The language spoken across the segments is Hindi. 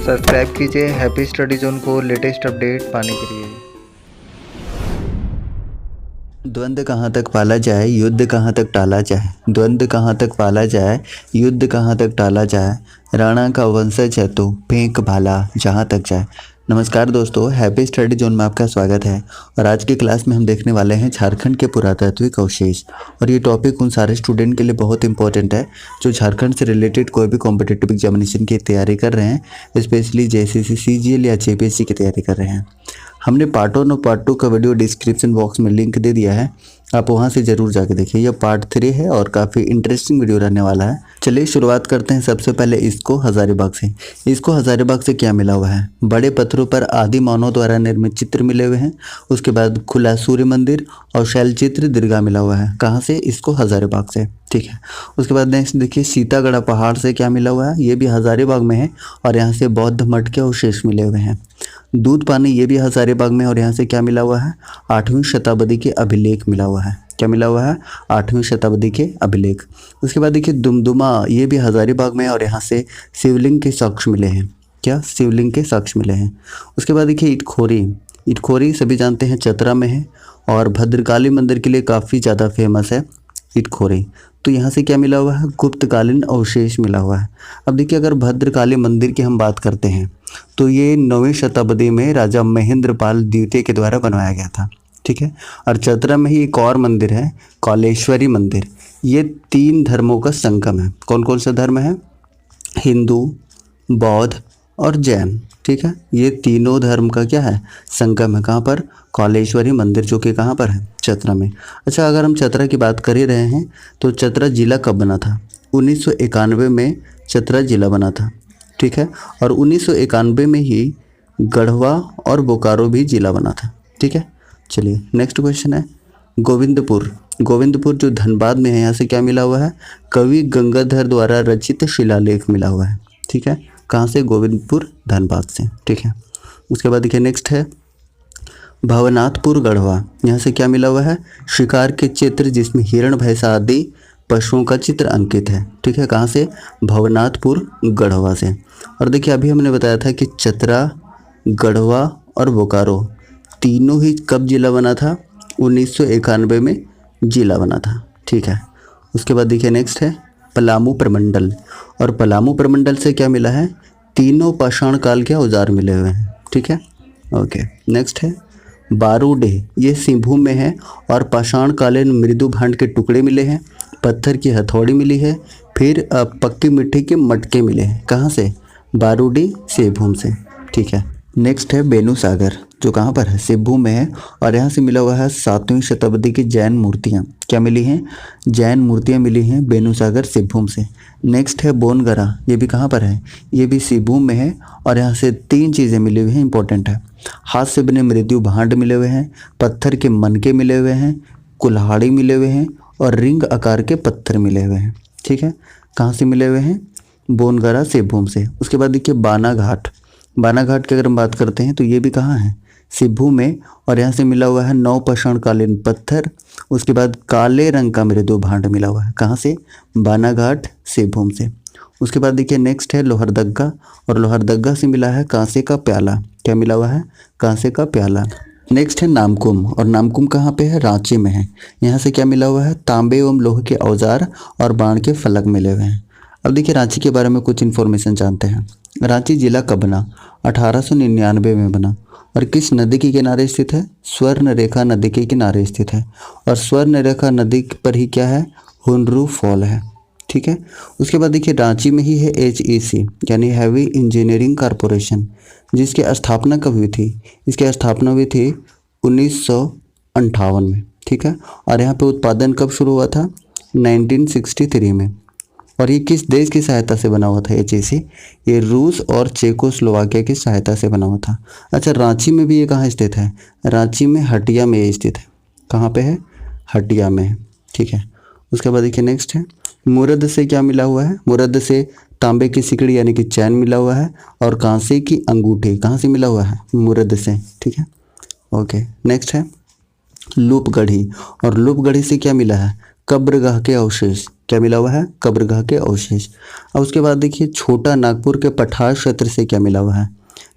सब्सक्राइब कीजिए हैप्पी स्टडी जोन को लेटेस्ट अपडेट पाने के लिए। द्वंद्व कहाँ तक पाला जाए, युद्ध कहाँ तक टाला जाए। द्वंद्व कहाँ तक पाला जाए, युद्ध कहाँ तक टाला जाए। राणा का वंशज है तो फेंक भाला जहाँ तक जाए। नमस्कार दोस्तों, हैप्पी स्टडी जोन में आपका स्वागत है। और आज की क्लास में हम देखने वाले हैं झारखंड के पुरातात्विक अवशेष। और ये टॉपिक उन सारे स्टूडेंट के लिए बहुत इंपॉर्टेंट है जो झारखंड से रिलेटेड कोई भी कॉम्पिटिटिव एग्जामिनेशन की तैयारी कर रहे हैं, स्पेशली जेसीसी, सीजीएल या जेपीएससी की तैयारी कर रहे हैं। हमने पार्ट 1 और पार्ट 2 का वीडियो डिस्क्रिप्शन बॉक्स में लिंक दे दिया है, आप वहां से ज़रूर जाके देखिए। यह पार्ट 3 है और काफ़ी इंटरेस्टिंग वीडियो रहने वाला है। चलिए शुरुआत करते हैं। सबसे पहले इसको हजारीबाग से। इसको हजारीबाग से क्या मिला हुआ है? बड़े पत्थरों पर आदि मानव द्वारा निर्मित चित्र मिले हुए हैं। उसके बाद खुला सूर्य मंदिर और शैल चित्र दीर्घा मिला हुआ है। कहाँ से? इसको हजारीबाग से, ठीक है। उसके बाद नेक्स्ट देखिए, सीतागढ़ पहाड़ से क्या मिला हुआ है? ये भी हजारीबाग में है और यहाँ से बौद्ध मठ के अवशेष मिले हुए हैं। दूध पानी, ये भी हजारीबाग में और यहाँ से क्या मिला हुआ है? 8वीं शताब्दी के अभिलेख मिला हुआ है। क्या मिला हुआ है? 8वीं शताब्दी के अभिलेख। उसके बाद देखिए दुमदुमा, ये भी हजारीबाग में और यहाँ से शिवलिंग के साक्ष्य मिले हैं। क्या? शिवलिंग के साक्ष्य मिले हैं। उसके बाद देखिए इटखोरी। इटखोरी सभी जानते हैं चतरा में है और भद्रकाली मंदिर के लिए काफ़ी ज़्यादा फेमस है इटखोरी। तो यहाँ से क्या मिला हुआ है? गुप्तकालीन अवशेष मिला हुआ है। अब देखिए, अगर भद्रकाली मंदिर की हम बात करते हैं तो ये 9वीं शताब्दी में राजा महेंद्रपाल द्वितीय के द्वारा बनवाया गया था, ठीक है। और चतरा में ही एक और मंदिर है, कौलेश्वरी मंदिर। ये 3 धर्मों का संगम है। कौन कौन सा धर्म है? हिंदू, बौद्ध और जैन, ठीक है। ये तीनों धर्म का क्या है? संगम है। कहाँ पर? कौलेश्वरी मंदिर, जो कि कहाँ पर है? चतरा में। अच्छा, अगर हम चतरा की बात कर ही रहे हैं तो चतरा जिला कब बना था? 1991 में चतरा जिला बना था, ठीक है। और 1991 में ही गढ़वा और बोकारो भी जिला बना था, ठीक है। चलिए नेक्स्ट क्वेश्चन है गोविंदपुर। गोविंदपुर जो धनबाद में है, यहाँ से क्या मिला हुआ है? कवि गंगाधर द्वारा रचित शिलालेख मिला हुआ है, ठीक है। कहाँ से? गोविंदपुर, धनबाद से, ठीक है। उसके बाद देखिए नेक्स्ट है भवनाथपुर गढ़वा। यहाँ से क्या मिला हुआ है? शिकार के चित्र जिसमें हिरण, भैंसा आदि पशुओं का चित्र अंकित है, ठीक है। कहाँ से? भवनाथपुर गढ़वा से। और देखिए अभी हमने बताया था कि चतरा, गढ़वा और बोकारो तीनों ही कब जिला बना था? 1991 में जिला बना था, ठीक है। उसके बाद देखिए नेक्स्ट है पलामू प्रमंडल। और पलामू प्रमंडल से क्या मिला है? तीनों पाषाण काल के औजार मिले हुए हैं, ठीक है। ओके, नेक्स्ट है बारूडे। ये सिंहभूम में है और पाषाण कालीन मृदु भांड के टुकड़े मिले हैं, पत्थर की हथौड़ी मिली है, फिर पक्की मिट्टी के मटके मिले हैं। कहाँ से? बारूडी, सिंहभूम से, ठीक है। नेक्स्ट है बेनुसागर, जो कहाँ पर है? सिंहभूम में है और यहाँ से मिला हुआ है 7वीं शताब्दी की जैन मूर्तियाँ। क्या मिली हैं? जैन मूर्तियाँ मिली हैं बेनुसागर, सिंहभूम से। नेक्स्ट है बोनगरा। ये भी कहाँ पर है? ये भी सिंहभूम में है और यहाँ से 3 चीज़ें मिली हुई हैं, इंपॉर्टेंट है। हाथ से बने मृत्यु भांड मिले हुए हैं, पत्थर के मनके मिले हुए हैं, कुल्हाड़ी मिले हुए हैं और रिंग आकार के पत्थर मिले हुए हैं, ठीक है। कहाँ से मिले हुए हैं? बोनगरा, सिंहभूम से। उसके बाद देखिए बानाघाट। बानाघाट की अगर हम बात करते हैं तो ये भी कहाँ है? सिंहभूम में और यहाँ से मिला हुआ है 9 पाषाण कालीन पत्थर। उसके बाद काले रंग का मृदु भांड मिला हुआ है। कहाँ से? बानाघाट, सिंहभूम से। उसके बाद देखिए नेक्स्ट है लोहरदग्गा। और लोहरदग्गा से मिला है कांसे का प्याला। क्या मिला हुआ है? कांसे का प्याला। नेक्स्ट है नामकुम। और नामकुम कहाँ पे है? रांची में है। यहाँ से क्या मिला हुआ है? तांबे एवं लोहे के औजार और बाण के फलक मिले हुए हैं। अब देखिए रांची के बारे में कुछ इन्फॉर्मेशन जानते हैं। रांची जिला कब बना? 1899 में बना। और किस नदी के किनारे स्थित है? स्वर्ण रेखा नदी के किनारे स्थित है। और स्वर्ण रेखा नदी पर ही क्या है? हुनरू फॉल है, ठीक है। उसके बाद देखिए रांची में ही है HEC यानी हैवी इंजीनियरिंग कॉरपोरेशन, जिसकी स्थापना कब हुई थी? इसकी स्थापना हुई थी 1958 में, ठीक है। और यहाँ पे उत्पादन कब शुरू हुआ था? 1963 में। और ये किस देश की सहायता से बना हुआ था HEC? ये रूस और चेकोस्लोवाकिया की सहायता से बना हुआ था। अच्छा, रांची में भी ये कहाँ स्थित है? रांची में हटिया में ये स्थित है। कहाँ पे है? हटिया में है, ठीक है। उसके बाद देखिए नेक्स्ट है मुरद से क्या मिला हुआ है? मुरद से तांबे की सिकड़ी यानी कि चैन मिला हुआ है और कांसे की अंगूठी। कहाँ से मिला हुआ है? मुरद से, ठीक है। ओके, नेक्स्ट है लूपगढ़ी। और लूपगढ़ी से क्या मिला है? कब्रगाह के अवशेष। क्या मिला हुआ है? कब्रगाह के अवशेष। अब उसके बाद देखिए छोटा नागपुर के पठार क्षेत्र से क्या मिला हुआ है?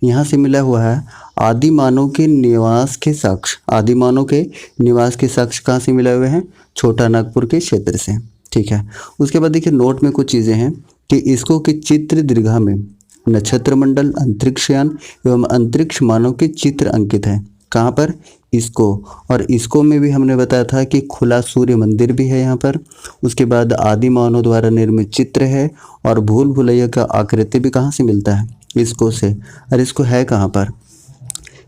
यहाँ से मिला हुआ है आदि मानव के निवास के साक्ष्य। आदि मानव के निवास के साक्ष्य कहाँ से मिले हुए हैं? छोटा नागपुर के क्षेत्र से। ठीक है। उसके बाद देखिए नोट में कुछ चीज़ें हैं कि इसको के चित्र दीर्घा में नक्षत्र मंडल, अंतरिक्षयान एवं अंतरिक्ष मानव के चित्र अंकित है। कहाँ पर? इसको। और इसको में भी हमने बताया था कि खुला सूर्य मंदिर भी है यहाँ पर। उसके बाद आदि मानव द्वारा निर्मित चित्र है और भूल भुलैया का आकृति भी कहाँ से मिलता है? इसको से। और इसको है कहाँ पर?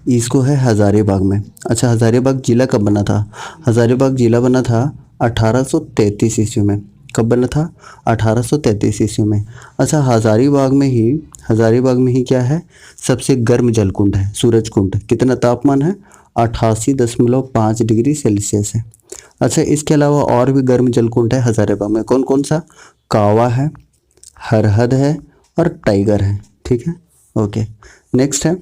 इसको है हजारीबाग में। अच्छा, हजारीबाग जिला कब बना था? हजारीबाग जिला बना था 1833 ईस्वी में। कब बना था? 1833 ईस्वी में। अच्छा, हजारीबाग में ही क्या है? सबसे गर्म जलकुंड है, सूरज कुंड। कितना तापमान है? 88.5 डिग्री सेल्सियस है। अच्छा, इसके अलावा और भी गर्म जलकुंड है हजारीबाग में। कौन कौन सा? कावा है, हरहद है और टाइगर है। ठीक है, ओके। नेक्स्ट है,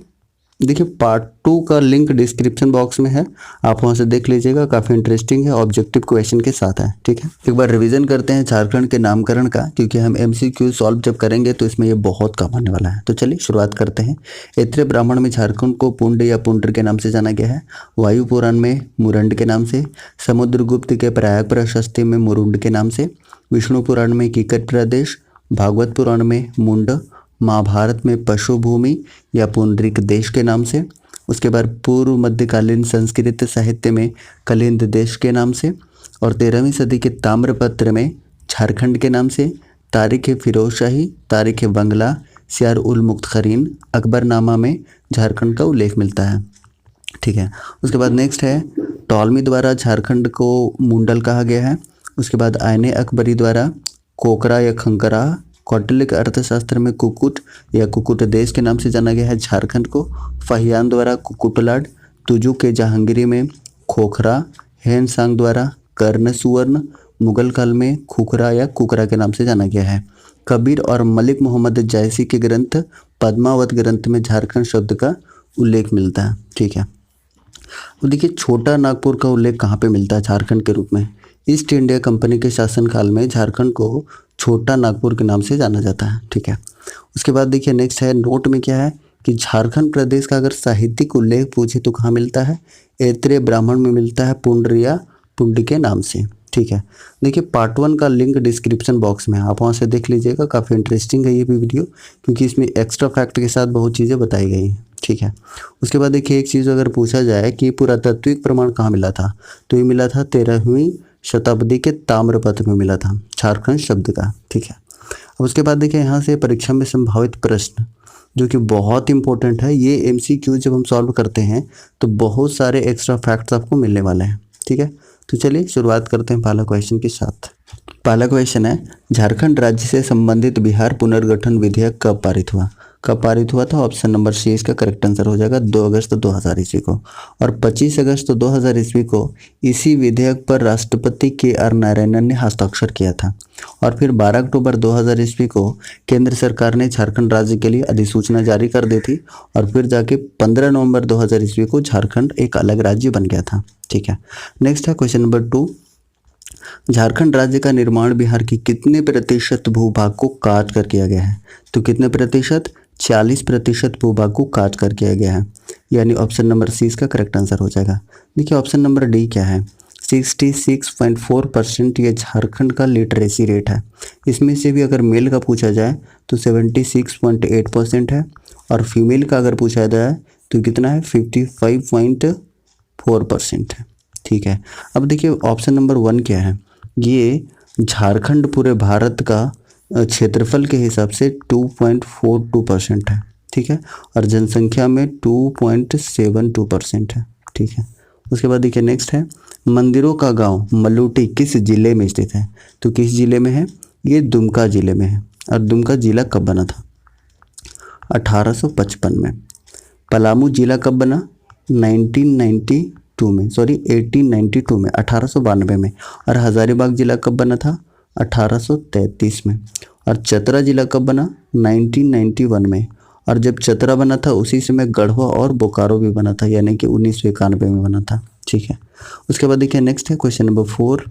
देखिए पार्ट 2 का लिंक डिस्क्रिप्शन बॉक्स में है, आप वहाँ से देख लीजिएगा। काफ़ी इंटरेस्टिंग है, ऑब्जेक्टिव क्वेश्चन के साथ है। ठीक है, एक बार रिवीजन करते हैं झारखंड के नामकरण का, क्योंकि हम MCQ सॉल्व जब करेंगे तो इसमें ये बहुत काम आने वाला है। तो चलिए शुरुआत करते हैं। ऐत्रेय ब्राह्मण में झारखंड को पुंड या पुंड्र के नाम से जाना गया है। वायु पुराण में मुरंड के नाम से, समुद्रगुप्त के प्रयाग प्रशस्ति में मुरुंड के नाम से, विष्णु पुराण में कीकट प्रदेश, भागवत पुराण में मुंड, महाभारत में पशु भूमि या पुंडरिक देश के नाम से, उसके बाद पूर्व मध्यकालीन संस्कृत साहित्य में कलिंद देश के नाम से, और 13वीं सदी के ताम्रपत्र में झारखंड के नाम से, तारीख फिरोजशाही, तारीख बंगला, सियार उल मुख्तरीन, अकबरनामा में झारखंड का उल्लेख मिलता है। ठीक है, उसके बाद नेक्स्ट है, टॉलमी द्वारा झारखंड को मुंडल कहा गया है। उसके बाद आयने अकबरी द्वारा कोकरा या खंकरा, कौटिल्य अर्थशास्त्र में कुकुट या कुकुट देश के नाम से जाना गया है झारखंड को। फाहियान द्वारा कुकुटलाड, तुजू के जहांगीरी में खोखरा, हेन सांग द्वारा कर्ण सुवर्ण, मुगल काल में खुखरा या कुकरा के नाम से जाना गया है। कबीर और मलिक मोहम्मद जायसी के ग्रंथ पद्मावत ग्रंथ में झारखंड शब्द का उल्लेख मिलता है। ठीक है, तो देखिए छोटा नागपुर का उल्लेख कहाँ पे मिलता है झारखंड के रूप में? ईस्ट इंडिया कंपनी के शासनकाल में झारखंड को छोटा नागपुर के नाम से जाना जाता है। ठीक है, उसके बाद देखिए नेक्स्ट है, नोट में क्या है कि झारखंड प्रदेश का अगर साहित्यिक उल्लेख पूछे तो कहाँ मिलता है? ऐत्रेय ब्राह्मण में मिलता है, पुंड्र या पुंड के नाम से। ठीक है, देखिए पार्ट 1 का लिंक डिस्क्रिप्शन बॉक्स में है, आप वहाँ से देख लीजिएगा। काफ़ी इंटरेस्टिंग है ये भी वीडियो, क्योंकि इसमें एक्स्ट्रा फैक्ट के साथ बहुत चीज़ें बताई गई हैं। ठीक है, उसके बाद देखिए एक चीज़ अगर पूछा जाए कि पुरातात्विक प्रमाण कहाँ मिला था, तो ये मिला था 13वीं शताब्दी के ताम्रपत्र में मिला था, झारखंड शब्द का। ठीक है, अब उसके बाद देखिए यहाँ से परीक्षा में संभावित प्रश्न जो कि बहुत इंपॉर्टेंट है, ये MCQ जब हम सॉल्व करते हैं तो बहुत सारे एक्स्ट्रा फैक्ट्स आपको मिलने वाले हैं। ठीक है, तो चलिए शुरुआत करते हैं पहला क्वेश्चन के साथ। पहला क्वेश्चन है, झारखंड राज्य से संबंधित बिहार पुनर्गठन विधेयक कब पारित हुआ? कब पारित हुआ था? ऑप्शन नंबर C इसका करेक्ट आंसर हो जाएगा 2 अगस्त 2000 ईस्वी को। और 25 अगस्त 2000 ईस्वी को इसी विधेयक पर राष्ट्रपति KR नारायणन ने हस्ताक्षर किया था। और फिर 12 अक्टूबर 2000 ईस्वी को केंद्र सरकार ने झारखंड राज्य के लिए अधिसूचना जारी कर दी थी। और फिर जाके 15 नवंबर 2000 ईस्वी को झारखंड एक अलग राज्य बन गया था। ठीक है, नेक्स्ट है क्वेश्चन नंबर 2, झारखंड राज्य का निर्माण बिहार की कितने प्रतिशत भूभाग को काट कर किया गया है? तो कितने प्रतिशत? 40% भूभाग को काट कर किया गया है, यानी ऑप्शन नंबर C इसका करेक्ट आंसर हो जाएगा। देखिए ऑप्शन नंबर D क्या है? 66.4% ये झारखंड का लिटरेसी रेट है। इसमें से भी अगर मेल का पूछा जाए तो 76.8% है, और फीमेल का अगर पूछा जाए तो कितना है? 55.4% है। ठीक है, अब देखिए ऑप्शन नंबर 1 क्या है? ये झारखंड पूरे भारत का क्षेत्रफल के हिसाब से 2.42% है। ठीक है, और जनसंख्या में 2.72% है। ठीक है, उसके बाद देखिए नेक्स्ट है, मंदिरों का गांव मलूटी किस जिले में स्थित है? तो किस जिले में है? ये दुमका जिले में है। और दुमका जिला कब बना था? 1855 में। पलामू जिला कब बना? 1892 में, 1892 में। और हजारीबाग जिला कब बना था? 1833 में। और चतरा जिला कब बना? 1991 में। और जब चतरा बना था उसी समय गढ़वा और बोकारो भी बना था, यानी कि 1991 में बना था। ठीक है, उसके बाद देखिए नेक्स्ट है क्वेश्चन नंबर 4,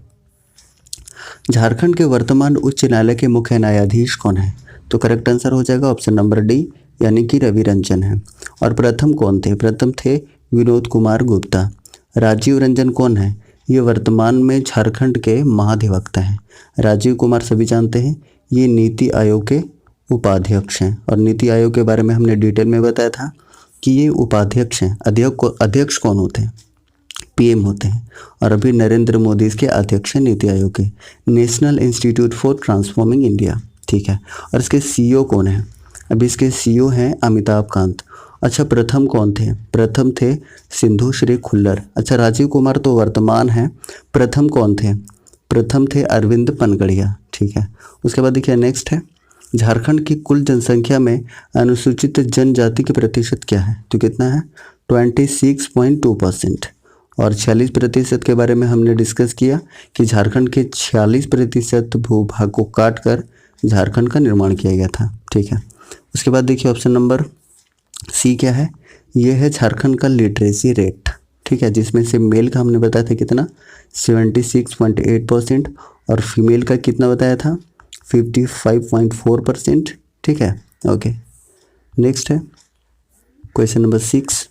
झारखंड के वर्तमान उच्च न्यायालय के मुख्य न्यायाधीश कौन है? तो करेक्ट आंसर हो जाएगा ऑप्शन नंबर डी, यानी कि रवि रंजन है। और प्रथम कौन थे? प्रथम थे विनोद कुमार गुप्ता। राजीव रंजन कौन है? ये वर्तमान में झारखंड के महाधिवक्ता हैं। राजीव कुमार सभी जानते हैं, ये नीति आयोग के उपाध्यक्ष हैं। और नीति आयोग के बारे में हमने डिटेल में बताया था कि ये उपाध्यक्ष हैं। अध्यक्ष कौन होते हैं? पीएम होते हैं। और अभी नरेंद्र मोदी इसके अध्यक्ष हैं नीति आयोग के, national institute for transforming India. ठीक है। और इसके सीईओ कौन है? अभी इसके सीईओ हैं अमिताभ कांत। अच्छा, प्रथम कौन थे? प्रथम थे सिंधु श्री खुल्लर। अच्छा, राजीव कुमार तो वर्तमान है, प्रथम कौन थे? प्रथम थे अरविंद पनगड़िया। ठीक है। उसके बाद देखिए नेक्स्ट है, झारखंड की कुल जनसंख्या में अनुसूचित जनजाति की प्रतिशत क्या है? तो कितना है? 26.2%। और 46% के बारे में हमने डिस्कस किया कि झारखंड के 46% भूभाग को काट कर झारखंड का निर्माण किया गया था। ठीक है। उसके बाद देखिए ऑप्शन नंबर सी क्या है? ये है झारखंड का लिटरेसी रेट। ठीक है, जिसमें से मेल का हमने बताया था कितना, 76.8%, और फीमेल का कितना बताया था, 55.4%। ठीक है, ओके। नेक्स्ट है क्वेश्चन नंबर 6,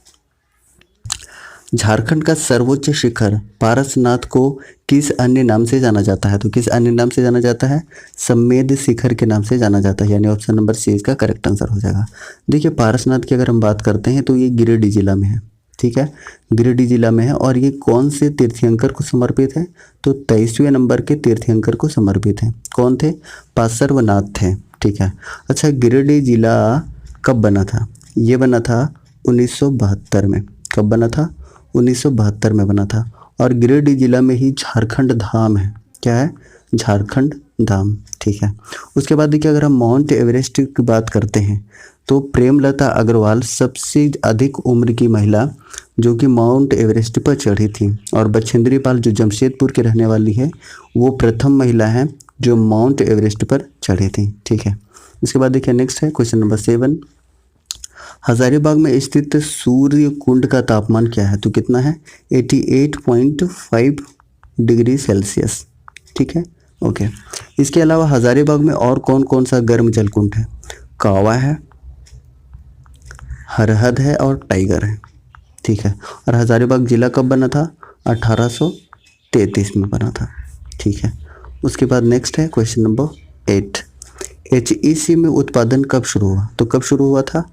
झारखंड का सर्वोच्च शिखर पारसनाथ को किस अन्य नाम से जाना जाता है? तो किस अन्य नाम से जाना जाता है? सम्मेद शिखर के नाम से जाना जाता है, यानी ऑप्शन नंबर सी इसका करेक्ट आंसर हो जाएगा। देखिए पारसनाथ की अगर हम बात करते हैं तो ये गिरिडीह जिला में है। ठीक है, गिरिडीह जिला में है। और ये कौन से तीर्थंकर को समर्पित है? तो 23वें नंबर के तीर्थंकर को समर्पित है। कौन थे? पार्श्वनाथ थे। ठीक है। अच्छा, गिरिडीह जिला कब बना था? ये बना था 1972 में। कब बना था? 1972 में बना था। और गिरिडीह जिला में ही झारखंड धाम है। क्या है? झारखंड धाम। ठीक है। उसके बाद देखिए अगर हम माउंट एवरेस्ट की बात करते हैं तो प्रेमलता अग्रवाल सबसे अधिक उम्र की महिला जो कि माउंट एवरेस्ट पर चढ़ी थी। और बछेंद्री पाल जो जमशेदपुर की रहने वाली है वो प्रथम महिला है जो माउंट एवरेस्ट पर चढ़ी थी। ठीक है। उसके बाद देखिए नेक्स्ट है क्वेश्चन नंबर 7, हजारीबाग में स्थित सूर्य कुंड का तापमान क्या है? तो कितना है? 88.5 डिग्री सेल्सियस। ठीक है, ओके। इसके अलावा हजारीबाग में और कौन कौन सा गर्म जल कुंड है? कावा है, हरहद है और टाइगर है। ठीक है। और हजारीबाग जिला कब बना था? 1833 में बना था। ठीक है। उसके बाद नेक्स्ट है क्वेश्चन नंबर 8, HEC में उत्पादन कब शुरू हुआ? तो कब शुरू हुआ था?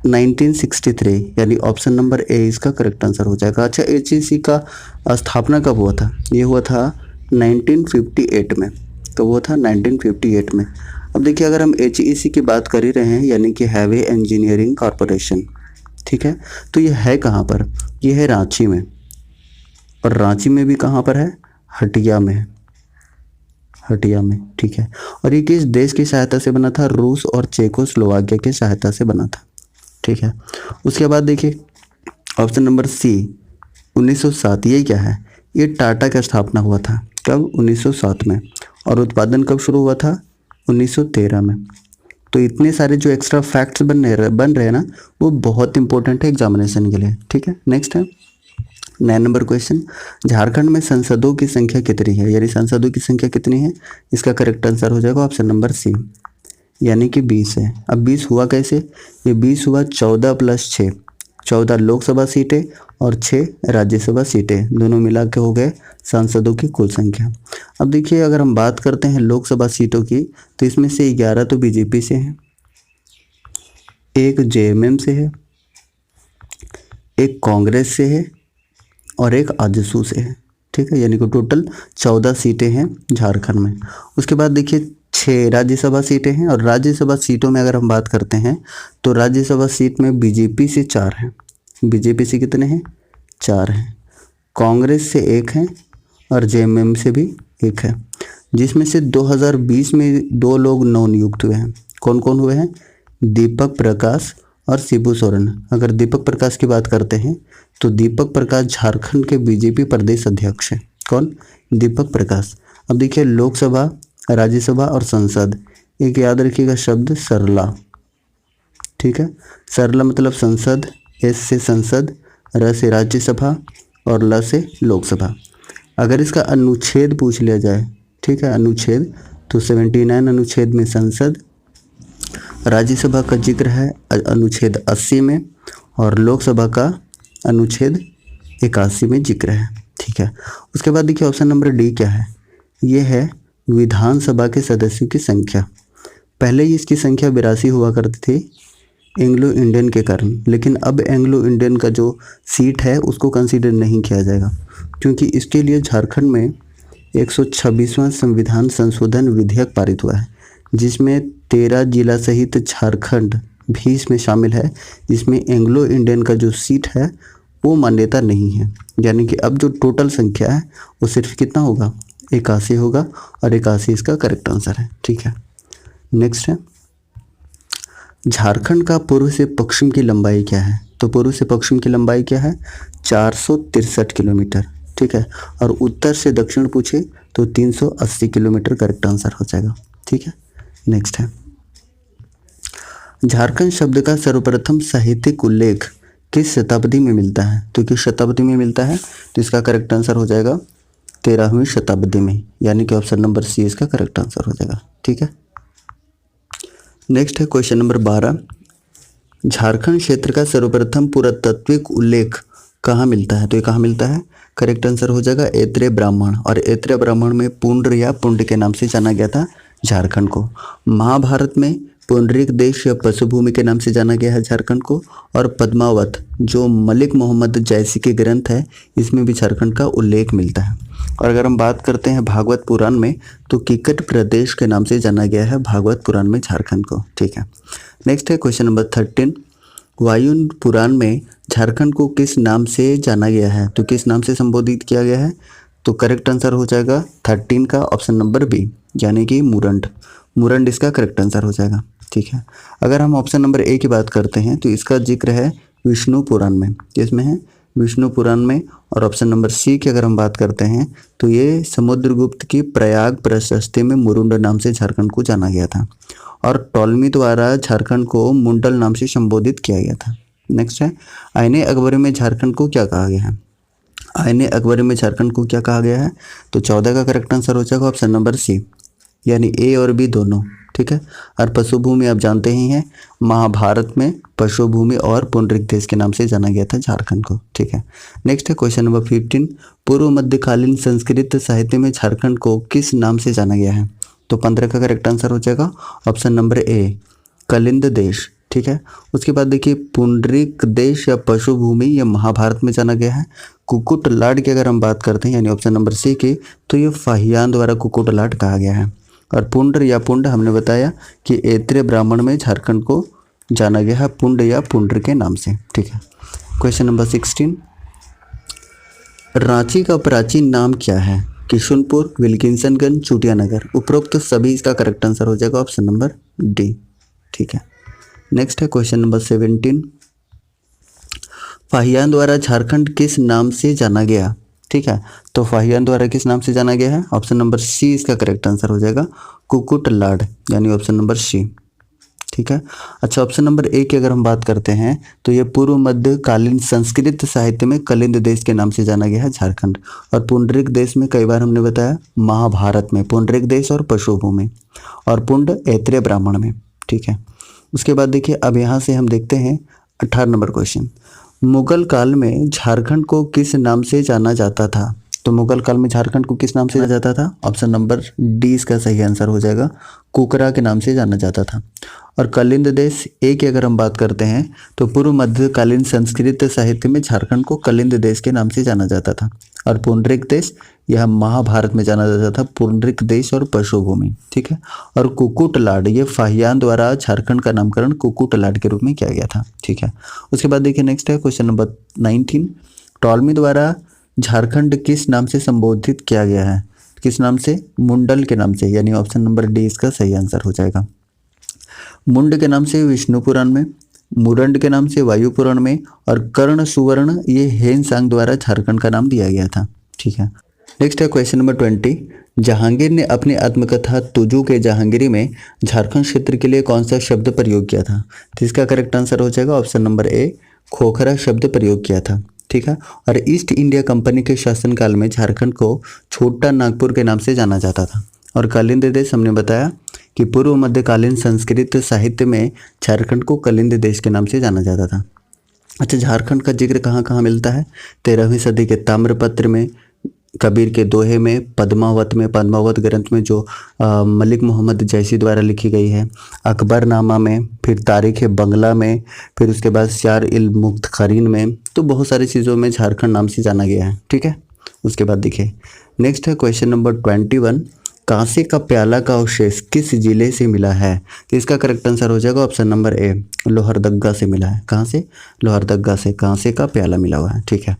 1963, यानी ऑप्शन नंबर ए इसका करेक्ट आंसर हो जाएगा। अच्छा, HEC का स्थापना कब हुआ था? ये हुआ था 1958 में। कब हुआ था? 1958 में। अब देखिए अगर हम HEC की बात कर ही रहे हैं, यानी कि हैवी इंजीनियरिंग कॉरपोरेशन, ठीक है, तो ये है कहाँ पर? ये है रांची में। और रांची में भी कहाँ पर है? हटिया में। हटिया में। ठीक है। और ये किस देश की सहायता से बना था? रूस और चेकोस्लोवाकिया की सहायता से बना था। ठीक है। उसके बाद देखिए ऑप्शन नंबर सी 1907, ये क्या है? ये टाटा का स्थापना हुआ था। कब? 1907 में। और उत्पादन कब शुरू हुआ था? 1913 में। तो इतने सारे जो एक्स्ट्रा फैक्ट्स बन रहे हैं ना, वो बहुत इंपॉर्टेंट है एग्जामिनेशन के लिए। ठीक है। नेक्स्ट है 9 नंबर क्वेश्चन, झारखंड में संसदों की संख्या कितनी है? यानी संसदों की संख्या कितनी है? इसका करेक्ट आंसर हो जाएगा ऑप्शन नंबर सी, यानी कि 20 है। अब 20 हुआ कैसे? ये 20 हुआ 14 + 6, 14 लोकसभा सीटें और 6 राज्यसभा सीटें, दोनों मिला के हो गए सांसदों की कुल संख्या। अब देखिए अगर हम बात करते हैं लोकसभा सीटों की तो इसमें से 11 तो बीजेपी से हैं, एक जेएमएम से है, एक कांग्रेस से है और एक आजसू से है। ठीक है, यानी कि टोटल 14 सीटें हैं झारखंड में। उसके बाद देखिए 6 राज्यसभा सीटें हैं। और राज्यसभा सीटों में अगर हम बात करते हैं तो राज्यसभा सीट में बीजेपी से 4 हैं। बीजेपी से कितने हैं? 4 हैं। कांग्रेस से 1 है और जेएमएम से भी 1 है। जिसमें से 2020 में 2 लोग नवनियुक्त हुए हैं। कौन कौन हुए हैं? दीपक प्रकाश और शिबू सोरेन। अगर दीपक प्रकाश की बात करते हैं तो दीपक प्रकाश झारखंड के बीजेपी प्रदेश अध्यक्ष हैं। कौन? दीपक प्रकाश। अब देखिए लोकसभा, राज्यसभा और संसद, एक याद रखिएगा शब्द सरला। ठीक है, सरला मतलब संसद, एस से संसद, र से राज्यसभा और ल से लोकसभा। अगर इसका अनुच्छेद पूछ लिया जाए ठीक है, अनुच्छेद तो 79 अनुच्छेद में संसद, राज्यसभा का जिक्र है अनुच्छेद 80 में, और लोकसभा का अनुच्छेद 81 में जिक्र है। ठीक है, उसके बाद देखिए ऑप्शन नंबर डी क्या है, ये है विधानसभा के सदस्यों की संख्या। पहले ही इसकी संख्या 82 हुआ करती थी एंग्लो इंडियन के कारण, लेकिन अब एंग्लो इंडियन का जो सीट है उसको कंसीडर नहीं किया जाएगा, क्योंकि इसके लिए झारखंड में 126वां संविधान संशोधन विधेयक पारित हुआ है, जिसमें 13 जिला सहित झारखंड भी इसमें शामिल है, जिसमें एंग्लो इंडियन का जो सीट है वो मान्यता नहीं है। यानी कि अब जो टोटल संख्या है वो सिर्फ कितना होगा, 81 होगा, और 81 इसका करेक्ट आंसर है। ठीक है, नेक्स्ट है झारखंड का पूर्व से पश्चिम की लंबाई क्या है। तो पूर्व से पश्चिम की लंबाई क्या है, 463 किलोमीटर। ठीक है, और उत्तर से दक्षिण पूछे तो 380 किलोमीटर करेक्ट आंसर हो जाएगा। ठीक है, नेक्स्ट है झारखंड शब्द का सर्वप्रथम साहित्यिक उल्लेख किस शताब्दी में मिलता है। तो किस शताब्दी में मिलता है, तो इसका करेक्ट आंसर हो जाएगा 13वीं शताब्दी में, यानी कि ऑप्शन नंबर सी इसका करेक्ट आंसर हो जाएगा। ठीक है, नेक्स्ट है क्वेश्चन नंबर 12, झारखंड क्षेत्र का सर्वप्रथम पुरातात्विक उल्लेख कहाँ मिलता है। तो ये कहाँ मिलता है, करेक्ट आंसर हो जाएगा ऐत्रेय ब्राह्मण, और ऐत्रेय ब्राह्मण में पुंड्र या पुंड के नाम से जाना गया था झारखंड को। महाभारत में पुंडरीक देश या पशुभूमि के नाम से जाना गया है झारखंड को, और पद्मावत जो मलिक मोहम्मद जैसी के ग्रंथ है इसमें भी झारखंड का उल्लेख मिलता है। और अगर हम बात करते हैं भागवत पुराण में, तो किकट प्रदेश के नाम से जाना गया है भागवत पुराण में झारखंड को। ठीक है, नेक्स्ट है क्वेश्चन नंबर 13, वायु पुराण में झारखंड को किस नाम से जाना गया है। तो किस नाम से संबोधित किया गया है, तो करेक्ट आंसर हो जाएगा 13 का ऑप्शन नंबर बी, यानी कि मुरंड। मुरंड इसका करेक्ट आंसर हो जाएगा। ठीक है, अगर हम ऑप्शन नंबर ए की बात करते हैं तो इसका जिक्र है विष्णु पुराण में, इसमें है विष्णु पुराण में। और ऑप्शन नंबर सी की अगर हम बात करते हैं तो ये समुद्रगुप्त की प्रयाग प्रशस्ति में मुरुंड नाम से झारखंड को जाना गया था, और टॉलमी द्वारा झारखंड को मुंडल नाम से संबोधित किया गया था। नेक्स्ट है आईने अकबरी में झारखंड को क्या कहा गया है। आईने अकबरी में झारखंड को क्या कहा गया है, तो 14 का करेक्ट आंसर हो जाएगा ऑप्शन नंबर सी, यानी ए और बी दोनों। ठीक है, और पशुभूमि आप जानते ही हैं, महाभारत में पशुभूमि और पुंडरीक देश के नाम से जाना गया था झारखंड को। ठीक है, नेक्स्ट है क्वेश्चन नंबर 15, पूर्व मध्यकालीन संस्कृत साहित्य में झारखंड को किस नाम से जाना गया है। तो 15 का करेक्ट आंसर हो जाएगा ऑप्शन नंबर ए, कलिंद देश। ठीक है, उसके बाद देखिए पुंडरीक देश या पशुभूमि या महाभारत में जाना गया है। कुकुट लाट की अगर हम बात करते हैं यानी ऑप्शन नंबर सी की, तो ये फाहियान द्वारा कुकुट लाट कहा गया है। और पुंड या पुंड हमने बताया कि ऐत्रेय ब्राह्मण में झारखंड को जाना गया है पुंड या पुंड्र के नाम से। ठीक है, क्वेश्चन नंबर 16, रांची का प्राचीन नाम क्या है। किशुनपुर, विल्किंसनगंज, चूटियानगर। उपरोक्त सभी इसका करेक्ट आंसर हो जाएगा ऑप्शन नंबर डी। ठीक है, नेक्स्ट है क्वेश्चन नंबर 17, फाहियान द्वारा झारखंड किस नाम से जाना गया। ठीक है, तो फाहियान द्वारा किस नाम से जाना गया है, ऑप्शन नंबर सी इसका करेक्ट आंसर हो जाएगा कुकुट लाड, यानी ऑप्शन नंबर सी। ठीक है, अच्छा ऑप्शन नंबर ए की अगर हम बात करते हैं तो ये पूर्व मध्यकालीन संस्कृत साहित्य में कलिंद देश के नाम से जाना गया है झारखंड, और पुंडरीक देश में कई बार हमने बताया महाभारत में पुंडरीक देश और पशुभूमि, और पुंड ऐत्रेय ब्राह्मण में। ठीक है, उसके बाद देखिए अब यहाँ से हम देखते हैं 18 नंबर क्वेश्चन, मुगल काल में झारखंड को किस नाम से जाना जाता था। तो मुगल काल में झारखंड को किस नाम से जाना जाता था, ऑप्शन नंबर डी इसका सही आंसर हो जाएगा, कुकरा के नाम से जाना जाता था। और कलिंद देश ए की अगर हम बात करते हैं तो पूर्व मध्यकालीन संस्कृत साहित्य में झारखंड को कलिंद देश के नाम से जाना जाता था, और पुंडरीक देश यह महाभारत में जाना जाता था पुंडरीक देश और पशुभूमि। ठीक है, और कुकुट लाड ये फाहियान द्वारा झारखंड का नामकरण कुकुट लाड के रूप में किया गया था। ठीक है, उसके बाद देखिए नेक्स्ट है क्वेश्चन नंबर 19, टॉलमी द्वारा झारखंड किस नाम से संबोधित किया गया है। किस नाम से, मुंडल के नाम से, यानी ऑप्शन नंबर डी इसका सही आंसर हो जाएगा। मुंड के नाम से विष्णु पुराण में, मुरंड के नाम से वायु पुराण में, और कर्ण सुवर्ण ये हेनसांग द्वारा झारखंड का नाम दिया गया था। ठीक है, नेक्स्ट है क्वेश्चन नंबर 20, जहांगीर ने अपनी आत्मकथा तुजू के जहांगीरी में झारखंड क्षेत्र के लिए कौन सा शब्द प्रयोग किया था। तो इसका करेक्ट आंसर हो जाएगा ऑप्शन नंबर ए, खोखरा शब्द प्रयोग किया था। ठीक है। और ईस्ट इंडिया कंपनी के शासनकाल में झारखंड को छोटा नागपुर के नाम से जाना जाता था। और कलिंद देश हमने बताया कि पूर्व मध्यकालीन संस्कृत साहित्य में झारखंड को कलिंद देश के नाम से जाना जाता था। अच्छा, झारखंड का जिक्र कहाँ कहाँ मिलता है? 13वीं सदी के ताम्रपत्र में, कबीर के दोहे में, पद्मावत ग्रंथ में जो मलिक मोहम्मद जैसी द्वारा लिखी गई है, अकबरनामा में, फिर तारीख बंगला में, फिर उसके बाद शार इल मुख्तखरीन में। तो बहुत सारी चीज़ों में झारखंड नाम से जाना गया है, ठीक है। उसके बाद देखिए नेक्स्ट है क्वेश्चन नंबर 21, कांसे का प्याला का अवशेष किस जिले से मिला है? तो इसका करेक्ट आंसर हो जाएगा ऑप्शन नंबर ए, लोहरदग्गा से मिला है। कहाँ से? लोहरदग्गा से कांसे का प्याला मिला हुआ है, ठीक है।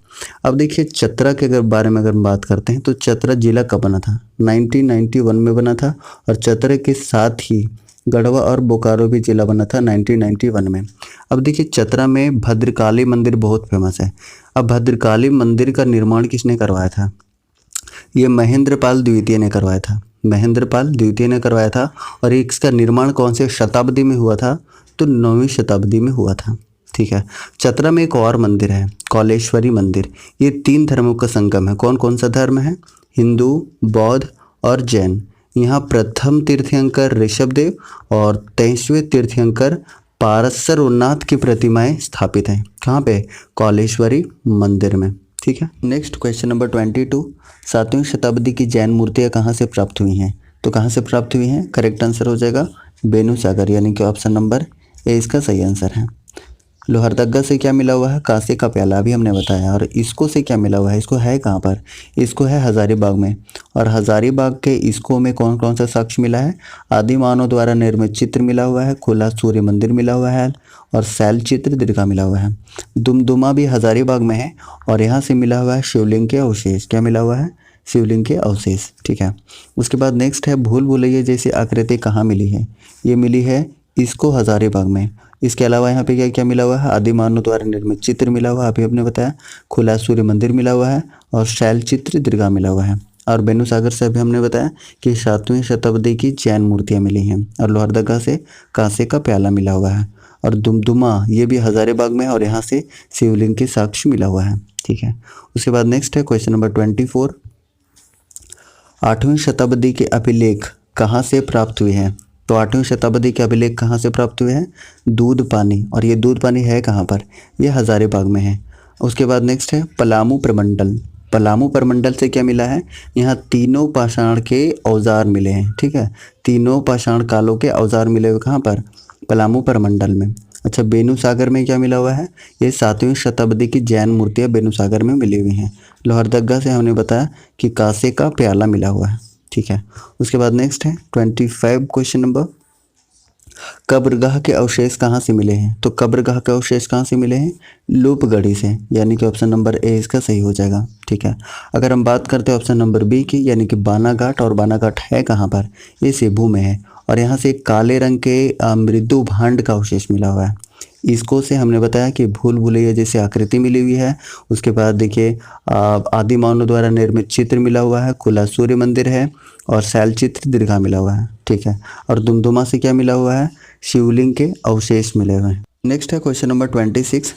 अब देखिए चतरा के बारे में अगर हम बात करते हैं तो चतरा जिला कब बना था? 1991 में बना था। और चतरा के साथ ही गढ़वा और बोकारो भी जिला बना था 1991 में। अब देखिए चतरा में भद्रकाली मंदिर बहुत फेमस है। अब भद्रकाली मंदिर का निर्माण किसने करवाया था? ये महेंद्रपाल द्वितीय ने करवाया था। महेंद्रपाल द्वितीय ने करवाया था। और इसका निर्माण कौन से शताब्दी में हुआ था? तो 9वीं शताब्दी में हुआ था, ठीक है। चतरा में एक और मंदिर है, कौलेश्वरी मंदिर। ये 3 धर्मों का संगम है। कौन कौन सा धर्म है? हिंदू, बौद्ध और जैन। यहाँ प्रथम तीर्थंकर ऋषभदेव और 23वें तीर्थंकर पारसरनाथ की प्रतिमाएं स्थापित हैं। कहाँ पे? कौलेश्वरी मंदिर में, ठीक है। नेक्स्ट क्वेश्चन नंबर 22, 7वीं शताब्दी की जैन मूर्तियाँ कहाँ से प्राप्त हुई हैं? तो कहाँ से प्राप्त हुई हैं? करेक्ट आंसर हो जाएगा बेनूसागर, यानी कि ऑप्शन नंबर ए इसका सही आंसर है। लोहरदग्गा से क्या मिला हुआ है? कांसे का प्याला, अभी हमने बताया। और इसको से क्या मिला हुआ है? इसको है कहाँ पर? इसको है हजारीबाग में। और हजारीबाग के इसको में कौन कौन सा साक्ष्य मिला है? आदि मानव द्वारा निर्मित चित्र मिला हुआ है, खुला सूर्य मंदिर मिला हुआ है, और शैल चित्र दीर्घा मिला हुआ है। दुमदुमा भी हजारीबाग में है। और यहाँ से मिला हुआ है शिवलिंग के अवशेष। क्या मिला हुआ है? शिवलिंग के अवशेष, ठीक है। उसके बाद नेक्स्ट है भूल भुलैया जैसी आकृति कहाँ मिली है? ये मिली है इसको हजारीबाग में। इसके अलावा यहाँ पे क्या क्या मिला हुआ है? आदि मानव द्वारा निर्मित चित्र मिला हुआ है, अभी हमने बताया। खुला सूर्य मंदिर मिला हुआ है, और शैल चित्र दीर्घा मिला हुआ है। और बेनूसागर से अभी हमने बताया कि 7वीं शताब्दी की जैन मूर्तियाँ मिली हैं। और लोहरदग्गा से कांसे का प्याला मिला हुआ है। और दुमदुमा ये भी हजारीबाग में है, और यहाँ से शिवलिंग के साक्ष्य मिला हुआ है, ठीक है। उसके बाद नेक्स्ट है क्वेश्चन नंबर 24, 8वीं शताब्दी के अभिलेख कहाँ से प्राप्त हुए हैं? तो 8वीं शताब्दी के अभिलेख कहाँ से प्राप्त हुए हैं? दूध पानी। और ये दूध पानी है कहाँ पर? ये हजारीबाग में है। उसके बाद नेक्स्ट है पलामू प्रमंडल। पलामू प्रमंडल से क्या मिला है? यहाँ तीनों पाषाण के औजार मिले हैं, ठीक है। तीनों पाषाण कालों के औजार मिले हुए कहाँ पर? पलामू प्रमंडल में। अच्छा, बेनूसागर में क्या मिला हुआ है? ये 7वीं शताब्दी की जैन मूर्तियाँ बेनूसागर में मिली हुई हैं। लोहरदग्गा से हमने बताया कि कांसे का प्याला मिला हुआ है, ठीक है। उसके बाद नेक्स्ट है 25 क्वेश्चन नंबर, कब्रगाह के अवशेष कहाँ से मिले हैं? तो कब्रगाह के अवशेष कहाँ से मिले हैं? लूपगढ़ी से, यानी कि ऑप्शन नंबर ए इसका सही हो जाएगा, ठीक है। अगर हम बात करते हैं ऑप्शन नंबर बी की, यानी कि बानाघाट, और बानाघाट है कहाँ पर? ये सेबू में है। और यहाँ से काले रंग के मृदु भांड का अवशेष मिला हुआ है। इसको से हमने बताया कि भूल भुलैया जैसी आकृति मिली हुई है। उसके बाद देखिए आदि मानव द्वारा निर्मित चित्र मिला हुआ है, खुला सूर्य मंदिर है, और शैल चित्र दीर्घा मिला हुआ है, ठीक है। और दुमदुमा से क्या मिला हुआ है? शिवलिंग के अवशेष मिले हुए हैं। नेक्स्ट है क्वेश्चन नंबर 26,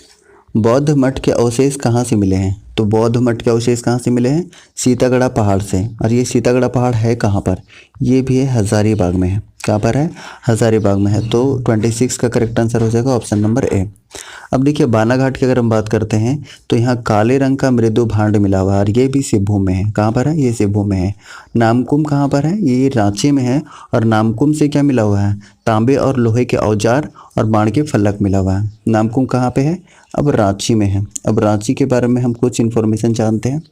बौद्ध मठ के अवशेष कहाँ से मिले हैं? तो बौद्ध मठ के अवशेष कहाँ से मिले हैं? सीतागढ़ा पहाड़ से। और ये सीतागढ़ा पहाड़ है कहाँ पर? ये भी है हजारीबाग में है। कहाँ पर है? हजारीबाग में है। तो 26 का करेक्ट आंसर हो जाएगा ऑप्शन नंबर ए। अब देखिए बानाघाट की अगर हम बात करते हैं तो यहाँ काले रंग का मृदु भांड मिला हुआ है, और ये भी सिभू में है। कहाँ पर है? ये सिभू में है। नामकुम कहाँ पर है? ये रांची में है। और नामकुम से क्या मिला हुआ है? तांबे और लोहे के औजार और बाण के फलक मिला हुआ है। नामकुम कहाँ पे है? अब रांची में है। अब रांची के बारे में हम कुछ इन्फॉर्मेशन जानते हैं।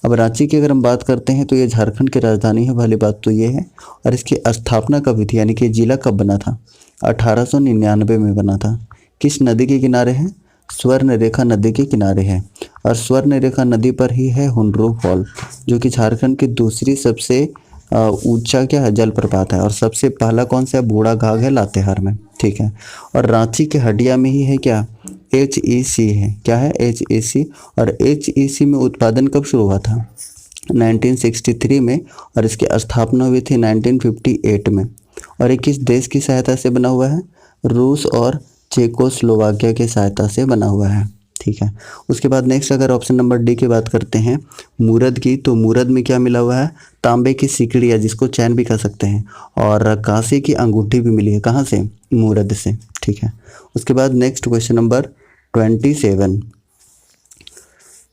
अब रांची की अगर हम बात करते हैं तो ये झारखंड की राजधानी है, वाली बात तो ये है। और इसकी स्थापना कब हुई थी, यानी कि जिला कब बना था? 1899 में बना था। किस नदी के किनारे है? स्वर्ण रेखा नदी के किनारे है। और स्वर्ण रेखा नदी पर ही है हुनरू फॉल, जो कि झारखंड की दूसरी सबसे ऊंचा क्या है? जलप्रपात है। और सबसे पहला कौन सा? बूढ़ा घाघ है लातेहार में, ठीक है। और रांची के हटिया में ही है क्या? HEC है। क्या है? HEC। और HEC में उत्पादन कब शुरू हुआ था? 1963 में। और इसकी स्थापना हुई थी 1958 में। और ये किस देश की सहायता से बना हुआ है? रूस और चेकोस्लोवाकिया की सहायता से बना हुआ है, ठीक है। उसके बाद नेक्स्ट अगर ऑप्शन नंबर डी की बात करते हैं मूरद की, तो मूरद में क्या मिला हुआ है, तांबे की सिकड़ी, या जिसको चैन भी कह सकते हैं, और कांसे की अंगूठी भी मिली है, कहाँ से, मूरद से, ठीक है। उसके बाद नेक्स्ट क्वेश्चन नंबर 27,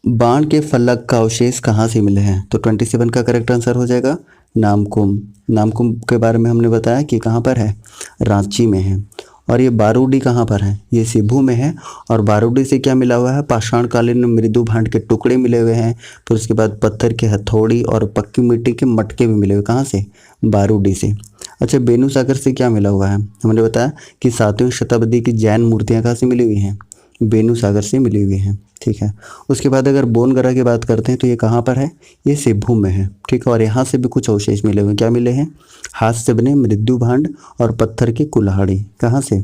बाण के फलक का अवशेष कहाँ से मिले हैं, तो 27 का करेक्ट आंसर हो जाएगा नामकुम। नामकुम के बारे में हमने बताया कि कहाँ पर है, रांची में है। और ये बारूदी कहाँ पर है, ये सिभू में है। और बारूदी से क्या मिला हुआ है, पाषाणकालीन मृदु भांड के टुकड़े मिले हुए हैं। फिर उसके बाद पत्थर के हथौड़ी और पक्की मिट्टी के मटके भी मिले हुए, कहाँ से, बारूदी से। अच्छा, बेनू सागर से क्या मिला हुआ है, हमने बताया कि 7वीं शताब्दी की जैन मूर्तियाँ कहाँ से मिली हुई हैं, बेनू सागर से मिली हुई हैं, ठीक है। उसके बाद अगर बोनगरा की बात करते हैं तो ये कहाँ पर है, ये सिभू में है, ठीक है। और यहाँ से भी कुछ अवशेष मिले हुए हैं, क्या मिले हैं, हाथ से बने मृत्यु भांड और पत्थर की कुल्हाड़ी, कहाँ से,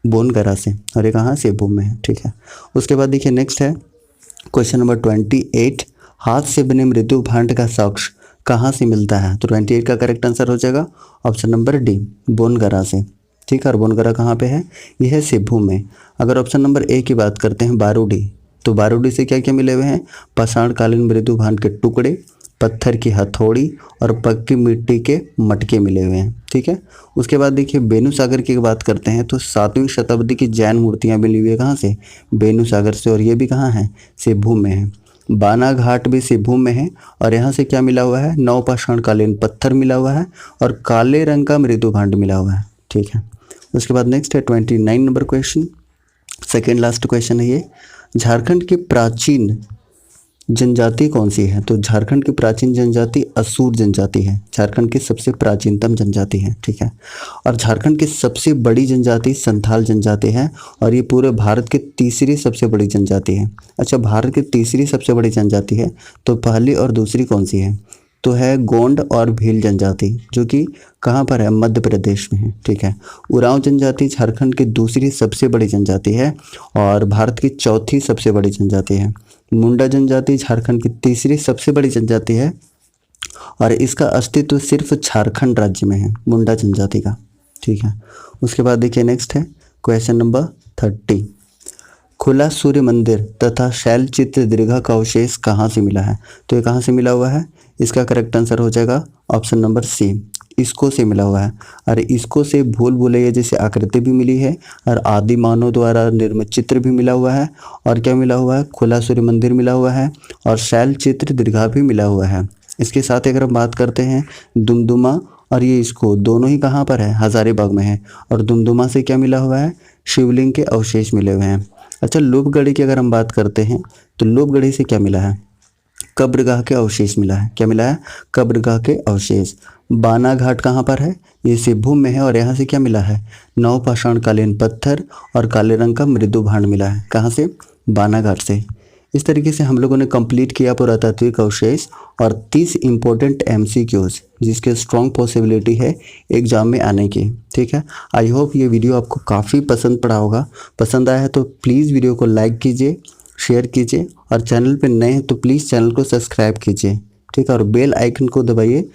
बोनगरा से, और ये कहाँ, सिभू में है, ठीक है। उसके बाद देखिए नेक्स्ट है क्वेश्चन नंबर 28, हाथ से बने मृत्यु भांड का साक्ष कहाँ से मिलता है, तो 28 का करेक्ट आंसर हो जाएगा ऑप्शन नंबर डी, बोनगरा से, ठीक है। और बोनगरा कहाँ पे है, यह है सिभू में। अगर ऑप्शन नंबर ए की बात करते हैं बारूदी, तो बारूदी से क्या क्या मिले हुए हैं, पाषाणकालीन मृत्यु भांड के टुकड़े, पत्थर की हथौड़ी और पक्की मिट्टी के मटके मिले हुए हैं, ठीक है। उसके बाद देखिए बेनू सागर की बात करते हैं तो 7वीं शताब्दी की जैन मूर्तियाँ मिली हुई है, कहाँ से, बेनू सागर से, और ये भी कहाँ है, सिभू में है। बाना घाट भी सिभू में है। और यहाँ से क्या मिला हुआ है, नवपाषाणकालीन पत्थर मिला हुआ है और काले रंग का मृत्यु भांड मिला हुआ है, ठीक है। उसके बाद नेक्स्ट है 29 number question, second last question है ये, झारखंड की प्राचीन जनजाति कौन सी है, तो झारखंड की प्राचीन जनजाति असुर जनजाति है, झारखंड की सबसे प्राचीनतम जनजाति है, ठीक है। और झारखंड की सबसे बड़ी जनजाति संथाल जनजाति है, और ये पूरे भारत की तीसरी सबसे बड़ी जनजाति है। अच्छा, भारत की तीसरी सबसे बड़ी जनजाति है, तो पहली और दूसरी कौन सी है, तो है गोंड और भील जनजाति, जो कि कहाँ पर है, मध्य प्रदेश में है, ठीक है। उरांव जनजाति झारखंड की दूसरी सबसे बड़ी जनजाति है और भारत की चौथी सबसे बड़ी जनजाति है। मुंडा जनजाति झारखंड की तीसरी सबसे बड़ी जनजाति है और इसका अस्तित्व सिर्फ झारखंड राज्य में है, मुंडा जनजाति का, ठीक है। उसके बाद देखिए नेक्स्ट है क्वेश्चन नंबर 30, खुला सूर्य मंदिर तथा शैल चित्र दीर्घा का अवशेष कहाँ से मिला है, तो ये कहाँ से मिला हुआ है, इसका करेक्ट आंसर हो जाएगा ऑप्शन नंबर सी, इसको से मिला हुआ है। और इसको से भूल भुलैया जैसे आकृति भी मिली है और आदि मानव द्वारा निर्मित चित्र भी मिला हुआ है, और क्या मिला हुआ है, खुला सूर्य मंदिर मिला हुआ है और शैल चित्र दीर्घा भी मिला हुआ है। इसके साथ अगर हम बात करते हैं दुमदुमा और ये इसको, दोनों ही कहाँ पर है, हजारीबाग में है। और दुमदुमा से क्या मिला हुआ है, शिवलिंग के अवशेष मिले हुए हैं। अच्छा, लोपगढ़ी की अगर हम बात करते हैं तो लोपगढ़ी से क्या मिला है, कब्रगाह के अवशेष मिला है, क्या मिला है, कब्रगाह के अवशेष। बाना घाट कहाँ पर है, ये सिभू में है और यहाँ से क्या मिला है, नवपाषाणकालीन पत्थर और काले रंग का मृत्यु भांड मिला है, कहाँ से, बाना घाट से। इस तरीके से हम लोगों ने कंप्लीट किया पुरातात्विक अवशेष और 30 इंपॉर्टेंट MCQs जिसके स्ट्रॉन्ग पॉसिबिलिटी है एग्जाम में आने की, ठीक है। आई होप ये वीडियो आपको काफ़ी पसंद पड़ा होगा। पसंद आया है तो प्लीज़ वीडियो को लाइक कीजिए, शेयर कीजिए, और चैनल पे नए हैं तो प्लीज़ चैनल को सब्सक्राइब कीजिए, ठीक है। और बेल आइकन को दबाइए